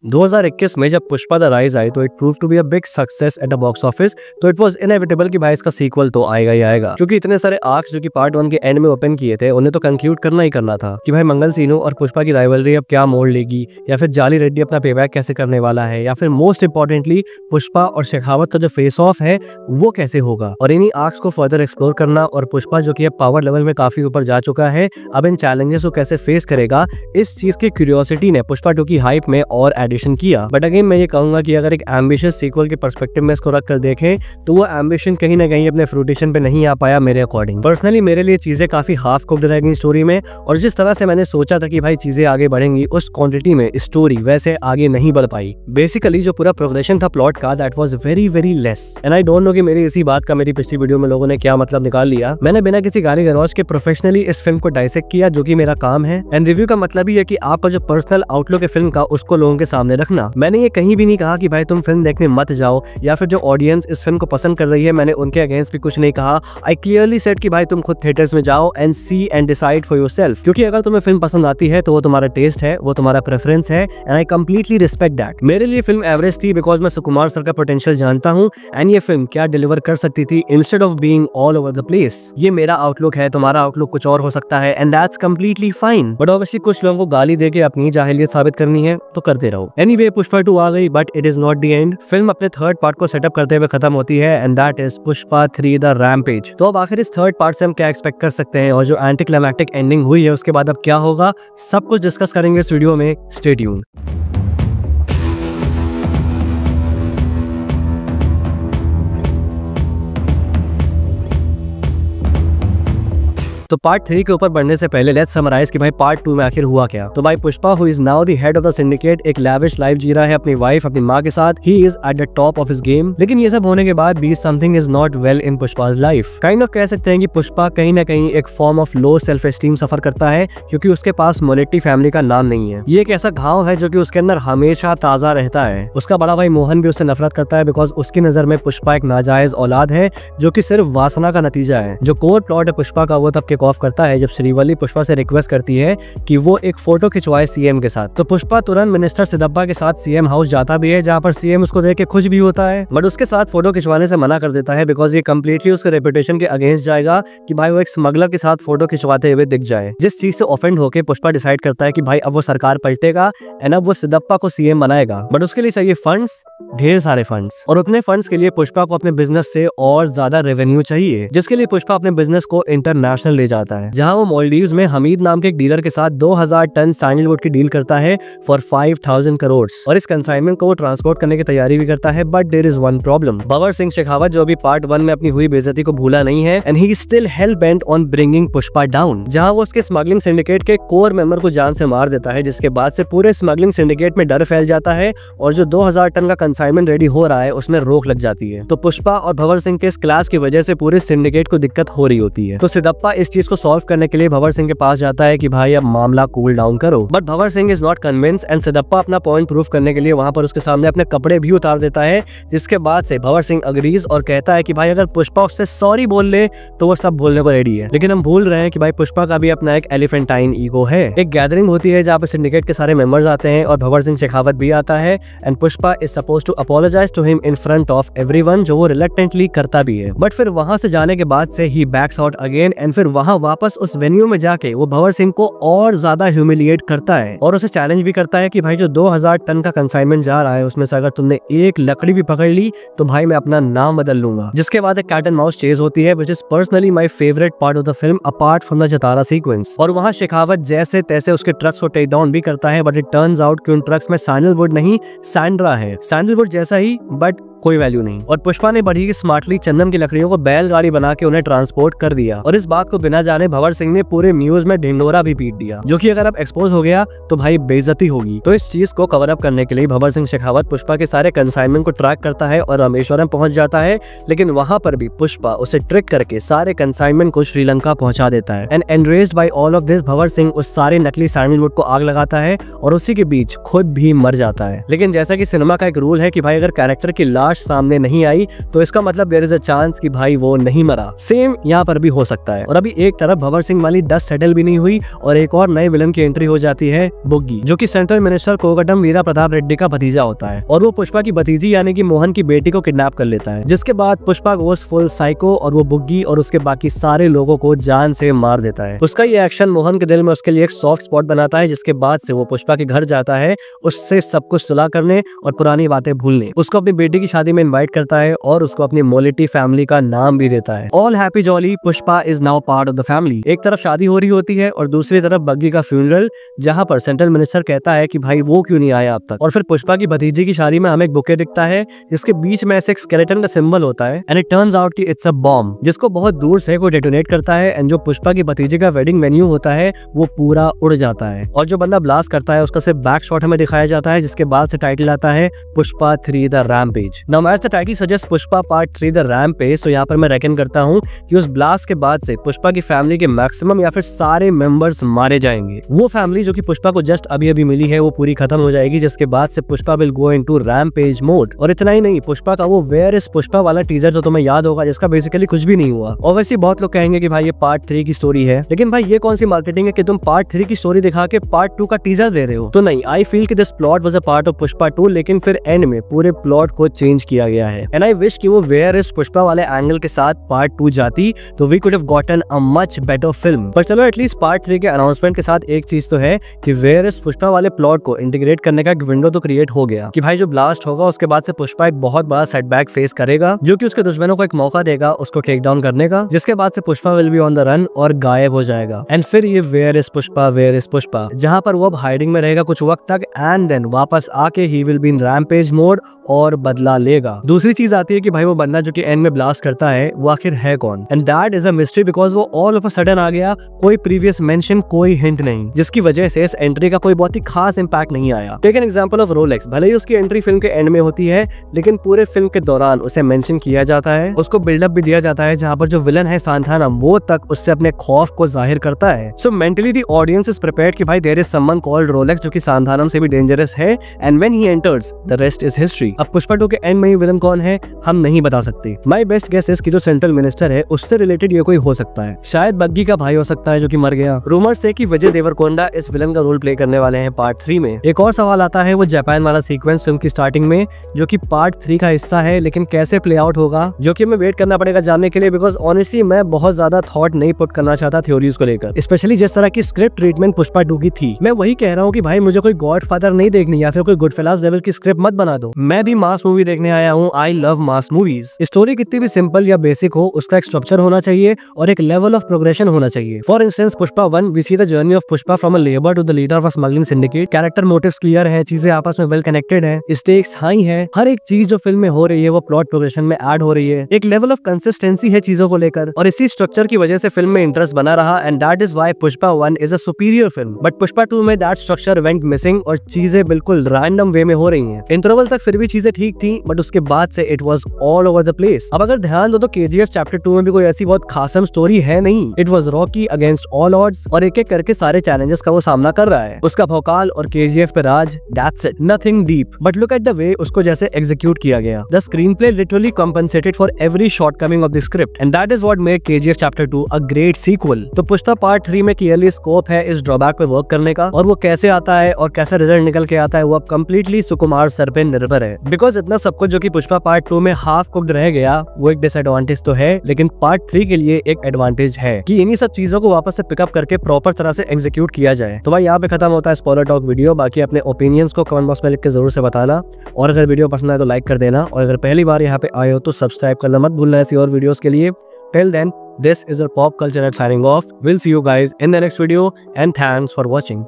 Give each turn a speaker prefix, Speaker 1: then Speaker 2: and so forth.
Speaker 1: 2021 में जब Pushpa the rise I तो it prove to be a big success at the box office. तो it was inevitable कि भाई इसका सीक्वल तो आएगा ही आएगा, क्योंकि इतने सारे आर्क्स जो कि पार्ट 1 के एंड में ओपन किए थे उन्हें तो कंक्लूड करना ही करना था कि भाई मंगल सीनू और पुष्पा की राइवलरी अब क्या मोड़ लेगी, या फिर जाली रेड्डी अपना पेबैक कैसे करने वाला है, या फिर मोस्ट इंपॉर्टेंटली पुष्पा और शेखावत का जो फेस ऑफ है वो कैसे होगा। और इन्हीं आर्क्स को फर्दर एक्सप्लोर करना, और पुष्पा जो कि अब पावर लेवल में काफी ऊपर जा चुका है अब इन चैलेंजेस को कैसे फेस करेगा, इस चीज की क्यूरियोसिटी ने पुष्पा 2 की हाइप में और एडिशन किया। बट अगेन मैं ये कहूंगा कि अगर एक एम्बिशियस सीक्वल के पर्सपेक्टिव में इसको रख कर देखें तो वो एम्बिशन कहीं ना कहीं अपने फ्रूटेशन पे नहीं आ पाया मेरे अकॉर्डिंग। पर्सनली मेरे लिए चीजें काफी हाफ कुक्ड रह गई स्टोरी में, और जिस तरह से मैंने सोचा था कि भाई चीजें आगे बढ़ेंगी उस क्वांटिटी में स्टोरी वैसे आगे नहीं बढ़ पाई। बेसिकली जो पूरा प्रोग्रेशन था प्लॉट का that was very very less, and I don't know कि मेरी इसी बात का मेरी पिछली वीडियो में लोगों ने क्या मतलब निकाल लिया। मैंने बिना किसी गाली गलौज के प्रोफेशनली इस फिल्म को डाइसेक्ट किया, जो कि मेरा काम है। एंड रिव्यू का मतलब ही है कि आपका जो पर्सनल आउटलुक है फिल्म का उसको लोगों के सामने रखना। मैंने ये कहीं भी नहीं कहा कि भाई तुम फिल्म देखने मत जाओ, या फिर जो ऑडियंस इस फिल्म को पसंद कर रही है मैंने उनके अगेंस्ट भी कुछ नहीं कहा। आई क्लियरली सेड कि भाई तुम खुद थिएटर्स में जाओ and see and decide for yourself, क्योंकि अगर तुम्हें फिल्म पसंद आती है तो वो तुम्हारा टेस्ट है, वो तुम्हारा प्रेफरेंस है, and I completely respect that. मेरे लिए फिल्म एवरेज थी बिकॉज मैं सुकुमार सर का पोटेंशियल जानता हूँ एंड ये फिल्म क्या डिलीवर कर सकती थी instead of being all over the place. ये मेरा आउटलुक है, तुम्हारा आउटलुक कुछ और हो सकता है, and that's completely fine. But obviously कुछ लोगों को गाली देके अपनी जाहिलियत साबित करनी है तो करते रहो। एनीवे पुष्पा 2 आ गई, but it is not the end. Film अपने थर्ड पार्ट को सेटअप करते हुए खत्म होती है, and that is Pushpa 3 the rampage. तो अब आखिर इस थर्ड पार्ट से हम क्या एक्सपेक्ट कर सकते हैं, और जो एंटी क्लाइमैक्टिक एंडिंग हुई है उसके बाद अब क्या होगा, सब कुछ डिस्कस करेंगे इस वीडियो में। Stay tuned. तो पार्ट 3 के ऊपर बढ़ने से पहले लेट्स समराइज कि भाई पार्ट 2 में आखिर हुआ क्या। तो भाई Pushpa who is now the head of the syndicate एक लैविश लाइफ जी रहा है अपनी वाइफ अपनी माँ के साथ। He is at the top of his game, लेकिन ये सब होने के बाद भी something is not well in Pushpa's life. Kind of कह सकते हैं कि पुष्पा कहीं ना कहीं एक form of low self esteem suffer करता है, क्योंकि उसके पास मोनेटी फैमिली का नाम नहीं है। ये एक ऐसा घाव है जो कि उसके अंदर हमेशा ताजा रहता है। उसका बड़ा भाई मोहन भी उससे नफरत करता है बिकॉज उसकी नजर में पुष्पा एक नाजायज औलाद है जो कि सिर्फ वासना का नतीजा है। जो कोर प्लॉट है पुष्पा का वो तब किक ऑफ करता है जब श्रीवल्ली पुष्पा से रिक्वेस्ट करती है कि वो एक फोटो खिंचवाए सीएम के साथ। तो पुष्पा तुरंत मिनिस्टर सिद्धप्पा के साथ सीएम हाउस जाता भी है, जहाँ पर सीएम उसको देख के खुश भी होता है, बट उसके साथ फोटो खिंचवाने से मना कर देता है बिकॉज ये कंप्लीटली उसके रेपुटेशन के अगेंस्ट जाएगा कि भाई वो एक स्मगलर के साथ फोटो खिंचवाते हुए दिख जाए। जिस चीज से ऑफेंड होकर पुष्पा डिसाइड करता है कि भाई अब वो सरकार पलटेगा एंड अब वो सिद्धप्पा को सीएम बनाएगा, बट उसके लिए चाहिए फंड्स, ढेर सारे फंड्स, और उतने फंड्स के लिए पुष्पा को अपने बिजनेस से और ज्यादा रेवेन्यू चाहिए, जिसके लिए पुष्पा अपने बिजनेस को इंटरनेशनल ले जाता है, जहां वो मालदीव्स में हमीद नाम के एक डीलर के साथ 2000 टन सैंडलवुड की डील करता है फॉर 5000 करोड़, और इस कंसाइनमेंट को वो ट्रांसपोर्ट करने की तैयारी भी करता है। But there is one problem, Bhanwar Singh Shekhawat जो अभी पार्ट 1 में अपनी हुई बेइज्जती को भूला नहीं है and he still hello bent on bringing Pushpa down, जहां वो उसके स्मगलिंग सिंडिकेट के कोर मेंबर को जान से मार देता है, जिसके बाद से पूरे स्मगलिंग सिंडिकेट में डर फैल जाता है और जो 2000 टन का कंसाइनमेंट रेडी हो रहा है उसमें रोक लग जाती है। तो पुष्पा और भंवर सिंह के इस क्लास की वजह से पूरे सिंडिकेट को दिक्कत हो रही होती है। तो सिद्धप्पा इस चीज को सॉल्व करने के लिए भंवर सिंह के पास जाता है कि भाई अब मामला कूल डाउन करो, but Bhanwar Singh is not convince and Siddappa अपना पॉइंट प्रूफ करने के लिए वहां पर उसके सामने अपने कपड़े भी उतार देता है, जिसके बाद से भंवर सिंह अग्रीज और कहता है कि भाई अगर पुष्पा उससे सॉरी बोल ले तो वो सब बोलने को रेडी है। लेकिन हम भूल रहे हैं कि भाई पुष्पा का भी अपना एक एलिफेंटाइन ईगो है। एक गैदरिंग होती है जहाँ पर सिंडिकेट के सारे मेंबर्स आते हैं और भंवर सिंह शेखावत भी आता है and Pushpa is suppose to apologise to him in front of everyone, जो वो रिलक्टेंटली करता भी है। बट फिर वहां से जाने के बाद से ही बैक्स आउट अगेन एंड फिर वहां वापस उस वेन्यू में जाके वो भंवर सिंह को और ज्यादा ह्यूमिलिएट करता है और उसे चैलेंज भी करता है कि भाई जो 2000 टन का कंसाइनमेंट जा रहा है उसमें से अगर तुमने एक लकड़ी भी पकड़ ली तो भाई मैं अपना नाम बदल लूंगा। जिसके बाद एक कैट एंड माउस चेज होती है which is personally my favourite part of the film apart from the Jatara sequence, और वहां शेखावत जैसे तैसे उसके ट्रक्स को टेक डाउन भी करता है, बट इट टर्न्स आउट कि उन ट्रक्स में सैंडलवुड नहीं सैंड्रा है। सैंडलवुड जैसा ही बट कोई वैल्यू नहीं, और पुष्पा ने बड़ी स्मार्टली चंदन की लकड़ियों को बैलगाड़ी बना के उन्हें ट्रांसपोर्ट कर दिया, और इस बात को बिना जाने भंवर सिंह ने पूरे न्यूज में ढिंडोरा भी पीट दिया, जो कि अगर अब एक्सपोज हो गया तो भाई बेइज्जती होगी। तो इस चीज को कवर अप करने के लिए भंवर सिंह शेखावत पुष्पा के सारे कंसाइनमेंट को ट्रैक करता है और रामेश्वरम पहुंच जाता है, लेकिन वहां पर भी पुष्पा उसे ट्रिक करके सारे कंसाइनमेंट को श्रीलंका पहुंचा देता है। And enraged by all of this Bhanwar Singh उस सारे नकली सैंडलवुड को आग लगाता है और उसी के बीच खुद भी मर जाता है। लेकिन जैसा कि सिनेमा का एक रूल है कि भाई अगर कैरेक्टर की लास्ट लाश सामने नहीं आई तो इसका मतलब देयर इज अ चांस कि भाई वो नहीं मरा। सेम यहाँ पर भी हो सकता है। और अभी एक तरफ भंवर सिंह वाली डस्ट सेटल भी नहीं हुई और एक और नए विलन की एंट्री हो जाती है, बुग्गी, जो कि सेंट्रल मिनिस्टर कोगटम वीरा प्रताप रेड्डी का भतीजा होता है और वो पुष्पा की भतीजी यानी कि मोहन की बेटी को किडनैप कर लेता है, जिसके बाद पुष्पा गोस फुल साइको और वो बुग्गी और उसके बाकी सारे लोगों को जान से मार देता है। उसका ये एक्शन मोहन के दिल में उसके लिए एक सॉफ्ट स्पॉट बनाता है, जिसके बाद से वो पुष्पा के घर जाता है उससे सब कुछ सुलह करने और पुरानी बातें भूलने। उसको अपनी बेटी की शादी में इनवाइट करता है और उसको अपनी मोलिटी फैमिली का नाम भी देता है। All happy jolly, Pushpa is now part of the family. एक तरफ शादी हो रही होती है और दूसरी तरफ बग्गी का फ्यूनरल, जहाँ पर सेंट्रल मिनिस्टर कहता है कि भाई वो क्यों नहीं आया अब तक। और फिर पुष्पा की भतीजी की शादी में हमें एक बुके दिखता है जिसके बीच में ऐसे एक स्केलेटन का सिंबल होता है एंड इट टर्न्स आउट कि इट्स अ बॉम्ब, जिसको बहुत दूर से कोई डेटोनेट करता है एंड जो पुष्पा की भतीजी का वेडिंग वेन्यू होता है वो पूरा उड़ जाता है और जो बंदा ब्लास्ट करता है उसका सिर्फ बैक शॉट हमें दिखाया जाता है, जिसके बाद से टाइटल आता है Pushpa 3 the rampage. Now as the title suggest Pushpa part 3 the rampage, तो यहाँ पर मैं रेकन करता हूँ कि उस ब्लास्ट के बाद से पुष्पा की फैमिली के मैक्सिमम या फिर सारे मेंबर्स मारे जाएंगे। वो फैमिली जो कि पुष्पा को जस्ट अभी अभी मिली है वो पूरी खत्म हो जाएगी, जिसके बाद से Pushpa will go into rampage mode. और इतना ही नहीं, पुष्पा का वो वेयर इज पुष्पा वाला टीजर जो तुम्हें याद होगा जिसका बेसिकली कुछ भी नहीं हुआ। ऑब्वियसली बहुत लोग कहेंगे कि भाई ये पार्ट 3 की स्टोरी है, लेकिन भाई ये कौन सी मार्केटिंग है कि तुम पार्ट 3 की स्टोरी दिखा के पार्ट 2 का टीजर दे रहे हो। तो नहीं, आई फील कि this plot was a part of Pushpa 2, लेकिन फिर एंड में पूरे प्लॉट को चेंज किया गया है एंड आई विश कि वो वेयर इज पुष्पा वाले एंगल के साथ पार्ट 2 जाती तो we could have gotten a much better film. पर चलो एटलीस्ट पार्ट 3 के अनाउंसमेंट के साथ एक चीज तो है कि वेयर इज पुष्पा वाले प्लॉट को इंटीग्रेट करने का एक विंडो तो क्रिएट हो गया कि भाई जो ब्लास्ट होगा उसके बाद से पुष्पा एक बहुत बड़ा सेटबैक फेस करेगा जो कि उसके दुश्मनों को एक मौका देगा उसको टेक डाउन करने का, जिसके बाद से Pushpa will be on the run और गायब हो जाएगा। एंड फिर ये वेयर इज पुष्पा जहां पर वो अब हाइडिंग में रहेगा कुछ वक्त तक एंड देन वापस आके he will be in rampage mode और बदला लेगा। दूसरी चीज आती है कि भाई वो बंदा जो कि एंड में ब्लास्ट करता है वो आखिर है कौन, and that is a mystery because वो ऑल ऑफ अ सडन आ गया, कोई प्रीवियस मेंशन, कोई हिंट नहीं, जिसकी वजह से इस एंट्री का कोई बहुत ही खास इंपैक्ट नहीं आया। Take an example of Rolex, भले ही उसकी एंट्री फिल्म के एंड में होती है लेकिन पूरे फिल्म के दौरान उसे मेंशन किया जाता है, उसको बिल्डअप भी दिया जाता है, जहां पर जो विलन है सांथानम वो तक उससे अपने खौफ को जाहिर करता है। So mentally the audience is prepared कि भाई there is someone called Rolex जो कि सांथानम से भी डेंजरस है and when he enters the rest is history. अब पुष्पा 2 के एंड में ही विलन कौन है हम नहीं बता सकते। माय बेस्ट गेस इज कि जो सेंट्रल मिनिस्टर है उससे रिलेटेड ये कोई हो सकता है, शायद बग्गी का भाई हो सकता है जो कि मर गया। रूमर्स है कि विजय देवरकोंडा इस विलन का रोल प्ले करने वाले हैं पार्ट 3 में। एक और सवाल आता है वो जापान वाला सीक्वेंस फिल्म की स्टार्टिंग में जो कि पार्ट 3 का हिस्सा है, लेकिन कैसे प्ले आउट होगा जो कि हमें वेट करना पड़ेगा जानने के लिए, बिकॉज ऑनेस्टली मैं बहुत ज्यादा थॉट नहीं पुट करना चाहता थ्योरीज को लेकर, स्पेशली जिस तरह की स्क्रिप्ट ट्रीटमेंट पुष्पा 2 की थी। मैं वही कह रहा हूँ कि भाई मुझे कोई गॉडफादर नहीं देखनी या फिर कोई गुडफेलास लेवल की स्क्रिप्ट मत बना दो। मैं भी मास मूवी देखने आया हूँ, I love mass movies. Story कितनी भी सिंपल या बेसिक हो उसका एक स्ट्रक्चर होना चाहिए और एक लेवल ऑफ प्रोग्रेशन होना चाहिए। For instance Pushpa 1 we see the journey of Pushpa from a labour to the leader of a smuggling syndicate. Character motives clear है, चीजें आपस में वेल कनेक्टेड है, स्टेक्स हाई है, हर एक चीज जो फिल्म में हो रही है वो प्लॉट प्रोग्रेशन में ऐड हो रही है, एक लेवल ऑफ कंसिस्टेंसी है चीजों को लेकर और इसी स्ट्रक्चर की वजह से फिल्म में इंटरेस्ट बना रहा and that is why Pushpa 1 is a superior film. But Pushpa 2 में दैट स्ट्रक्चर वेंट मिसिंग और चीजें बिल्कुल रैंडम वे में हो रही हैं। इंटरवल तक फिर भी चीजें ठीक थी बट उसके बाद से it was all over the place. अब अगर ध्यान दो तो केजीएफ चैप्टर 2 में भी कोई ऐसी बहुत खासम स्टोरी है नहीं। It was Rocky against all odds और एक एक करके सारे चैलेंजेस का वो सामना कर रहा है। उसका भौकाल और केजीएफ पे राज, that's it, nothing deep. But look at the way उसको जैसे एग्जीक्यूट किया गया। The screenplay literally compensated for every shortcoming of the script and that is what made KGF chapter 2 a great sequel. तो Pushpa part 3 में clearly scope है इस drawback पे work करने का और वो कैसे आता है और कैसे रिजल्ट निकल के आता है वो अब कंप्लीटली सुकुमार सर पे निर्भर है। बिकॉज इतना सब कुछ जो कि पुष्पा पार्ट 2 में हाफ कुक्ड रह गया वो एक डिसएडवांटेज तो है, लेकिन पार्ट 3 के लिए एक एडवांटेज है कि इन्हीं सब चीजों को वापस से पिकअप करके प्रॉपर तरह से एग्जीक्यूट किया जाए। तो भाई यहाँ पे खत्म होता है स्पॉइलर टॉक वीडियो। बाकी अपने ओपिनियंस को कमेंट बॉक्स में लिख के जरूर से बताना और अगर वीडियो पसंद आए तो लाइक कर देना और अगर पहली बार यहाँ पे आए हो तो सब्सक्राइब करना मत भूलना ऐसी और वीडियोस के लिए। Till then, this is our Pop Culture at signing off. We'll see you guys in the next video and thanks for watching.